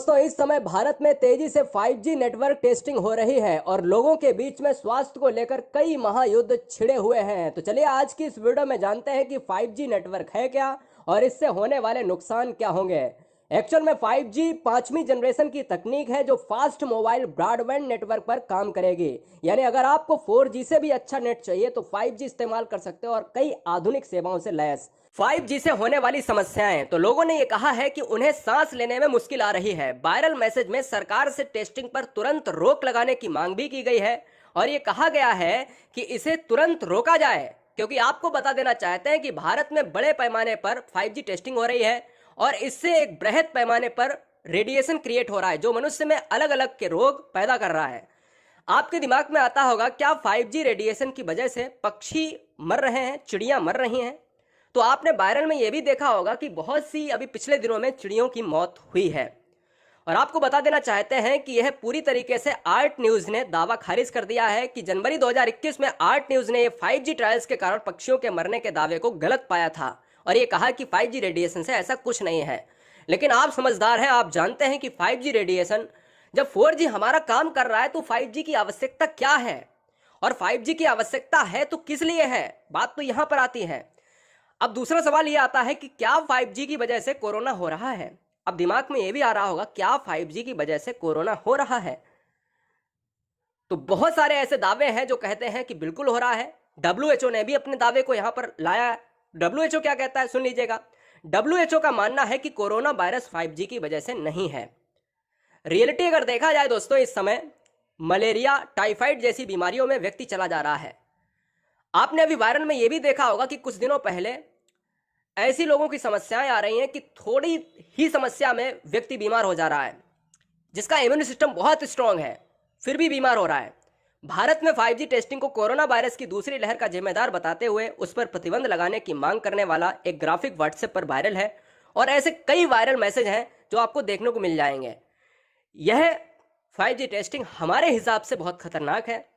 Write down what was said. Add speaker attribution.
Speaker 1: दोस्तों, इस समय भारत में तेजी से 5G नेटवर्क टेस्टिंग हो रही है और लोगों के बीच में स्वास्थ्य को लेकर कई महायुद्ध छिड़े हुए हैं। तो चलिए आज की इस वीडियो में जानते हैं कि 5G नेटवर्क है क्या और इससे होने वाले नुकसान क्या होंगे। एक्चुअल में 5G पांचवी जनरेशन की तकनीक है जो फास्ट मोबाइल ब्रॉडबैंड नेटवर्क पर काम करेगी। यानी अगर आपको 4G से भी अच्छा नेट चाहिए तो 5G इस्तेमाल कर सकते हो और कई आधुनिक सेवाओं से लैस। 5G से होने वाली समस्याएं, तो लोगों ने ये कहा है कि उन्हें सांस लेने में मुश्किल आ रही है। वायरल मैसेज में सरकार से टेस्टिंग पर तुरंत रोक लगाने की मांग भी की गई है और ये कहा गया है कि इसे तुरंत रोका जाए, क्योंकि आपको बता देना चाहते हैं कि भारत में बड़े पैमाने पर 5G टेस्टिंग हो रही है और इससे एक बृहद पैमाने पर रेडिएशन क्रिएट हो रहा है जो मनुष्य में अलग अलग के रोग पैदा कर रहा है। आपके दिमाग में आता होगा, क्या 5G रेडिएशन की वजह से पक्षी मर रहे हैं, चिड़ियां मर रही हैं? तो आपने वायरल में यह भी देखा होगा कि बहुत सी अभी पिछले दिनों में चिड़ियों की मौत हुई है। और आपको बता देना चाहते हैं कि यह पूरी तरीके से आर्ट न्यूज ने दावा खारिज कर दिया है कि जनवरी 2021 में आर्ट न्यूज ने ये 5G ट्रायल्स के कारण पक्षियों के मरने के दावे को गलत पाया था और ये कहा कि 5G रेडिएशन से ऐसा कुछ नहीं है। लेकिन आप समझदार हैं, आप जानते हैं कि 5G रेडिएशन जब 4G हमारा काम कर रहा है तो 5G की आवश्यकता क्या है और 5G की आवश्यकता है तो किस लिए है, बात तो यहां पर आती है। अब दूसरा सवाल यह आता है कि क्या 5G की वजह से कोरोना हो रहा है। अब दिमाग में यह भी आ रहा होगा, क्या 5G की वजह से कोरोना हो रहा है? तो बहुत सारे ऐसे दावे हैं जो कहते हैं कि बिल्कुल हो रहा है। WHO ने भी अपने दावे को यहां पर लाया है। WHO क्या कहता है, सुन लीजिएगा। WHO का मानना है कि कोरोना वायरस 5G की वजह से नहीं है। रियलिटी अगर देखा जाए दोस्तों, इस समय मलेरिया, टाइफाइड जैसी बीमारियों में व्यक्ति चला जा रहा है। आपने अभी वायरल में यह भी देखा होगा कि कुछ दिनों पहले ऐसी लोगों की समस्याएं आ रही हैं कि थोड़ी ही समस्या में व्यक्ति बीमार हो जा रहा है, जिसका इम्यून सिस्टम बहुत स्ट्रांग है फिर भी बीमार हो रहा है। भारत में 5G टेस्टिंग को कोरोना वायरस की दूसरी लहर का जिम्मेदार बताते हुए उस पर प्रतिबंध लगाने की मांग करने वाला एक ग्राफिक व्हाट्सएप पर वायरल है और ऐसे कई वायरल मैसेज हैं जो आपको देखने को मिल जाएंगे। यह 5G टेस्टिंग हमारे हिसाब से बहुत खतरनाक है